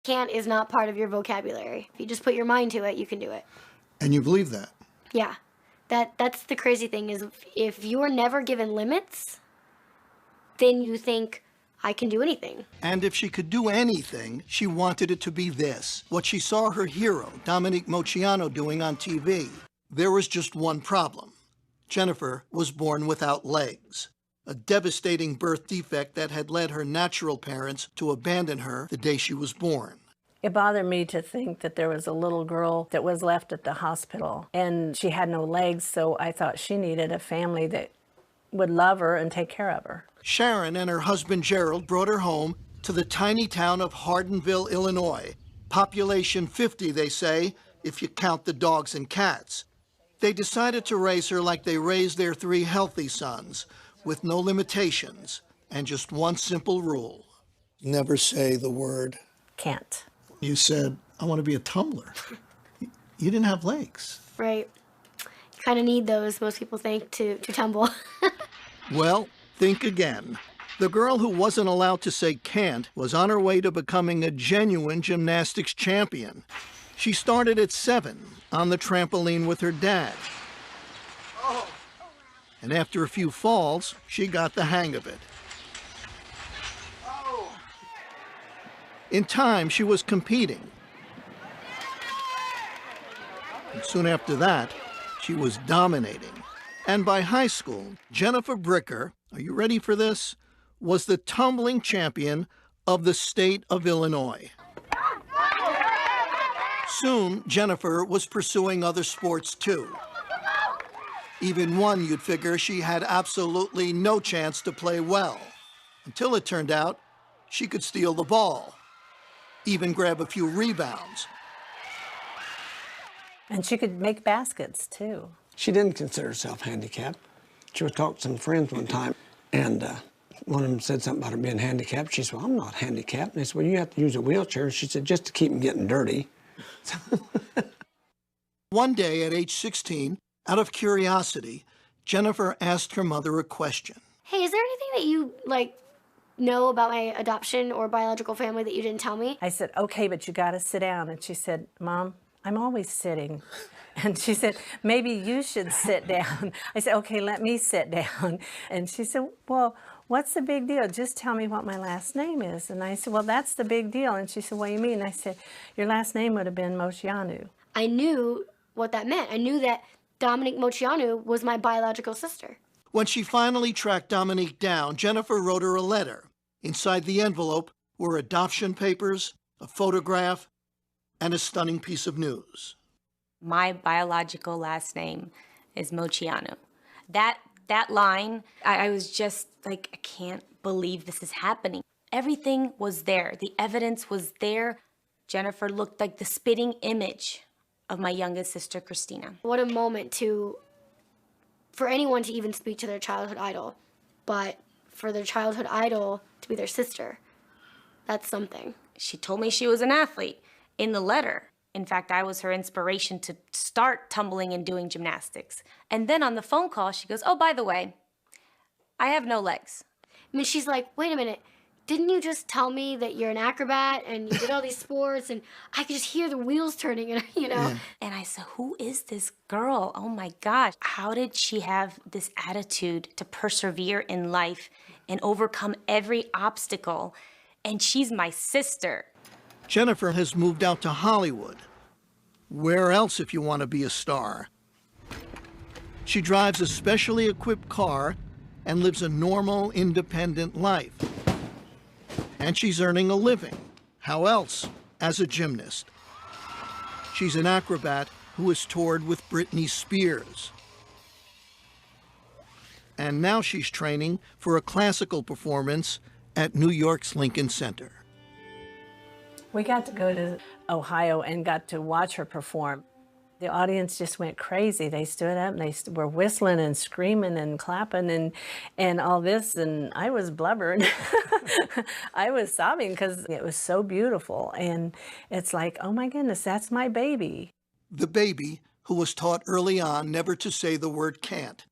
Can't is not part of your vocabulary. If you just put your mind to it, you can do it. And you believe that? Yeah. That's the crazy thing is if you're never given limits, then you think, I can do anything. And if she could do anything, she wanted it to be this, what she saw her hero, Dominique Moceanu, doing on TV. There was just one problem. Jennifer was born without legs, a devastating birth defect that had led her natural parents to abandon her the day she was born. It bothered me to think that there was a little girl that was left at the hospital and she had no legs, so I thought she needed a family that would love her and take care of her. Sharon and her husband Gerald brought her home to the tiny town of Hardinville, Illinois. Population 50, they say, if you count the dogs and cats. They decided to raise her like they raised their 3 healthy sons, with no limitations and just one simple rule. Never say the word Can't. You said, I want to be a tumbler. You didn't have legs. Right. You kind of need those, most people think, to tumble. Well, think again. The girl who wasn't allowed to say can't was on her way to becoming a genuine gymnastics champion. She started at 7 on the trampoline with her dad. And after a few falls, she got the hang of it. In time, she was competing. And soon after that, she was dominating. And by high school, Jennifer Bricker, are you ready for this, was the tumbling champion of the state of Illinois. Soon, Jennifer was pursuing other sports too. Even one you'd figure she had absolutely no chance to play well, until it turned out she could steal the ball, even grab a few rebounds. And she could make baskets too. She didn't consider herself handicapped. She was talking to some friends one time, and one of them said something about her being handicapped. She said, well, I'm not handicapped. And they said, well, you have to use a wheelchair. She said, just to keep them getting dirty. One day at age 16, out of curiosity, Jennifer asked her mother a question. Hey, is there anything that you, know about my adoption or biological family that you didn't tell me? I said, okay, but you got to sit down. And she said, Mom, I'm always sitting. And she said, maybe you should sit down. I said, okay, let me sit down. And she said, well, what's the big deal? Just tell me what my last name is. And I said, well, that's the big deal. And she said, what do you mean? I said, your last name would have been Moceanu. I knew what that meant. I knew that Dominique Moceanu was my biological sister. When she finally tracked Dominique down, Jennifer wrote her a letter. Inside the envelope were adoption papers, a photograph, and a stunning piece of news. My biological last name is Moceanu. That line, I was just like, I can't believe this is happening. Everything was there. The evidence was there. Jennifer looked like the spitting image of my youngest sister, Christina. What a moment for anyone to even speak to their childhood idol, but for their childhood idol to be their sister, that's something. She told me she was an athlete in the letter. In fact, I was her inspiration to start tumbling and doing gymnastics. And then on the phone call, she goes, oh, by the way, I have no legs. I mean, she's like, wait a minute, didn't you just tell me that you're an acrobat and you did all these sports? And I could just hear the wheels turning, and Yeah. And I said, who is this girl? Oh my gosh. How did she have this attitude to persevere in life and overcome every obstacle? And she's my sister. Jennifer has moved out to Hollywood. Where else if you want to be a star? She drives a specially equipped car and lives a normal, independent life. And she's earning a living. How else? As a gymnast. She's an acrobat who has toured with Britney Spears. And now she's training for a classical performance at New York's Lincoln Center. We got to go to Ohio and got to watch her perform. The audience just went crazy. They stood up and they were whistling and screaming and clapping and all this, and I was blubbering. I was sobbing because it was so beautiful, and it's like, oh my goodness, that's my baby. The baby who was taught early on never to say the word can't.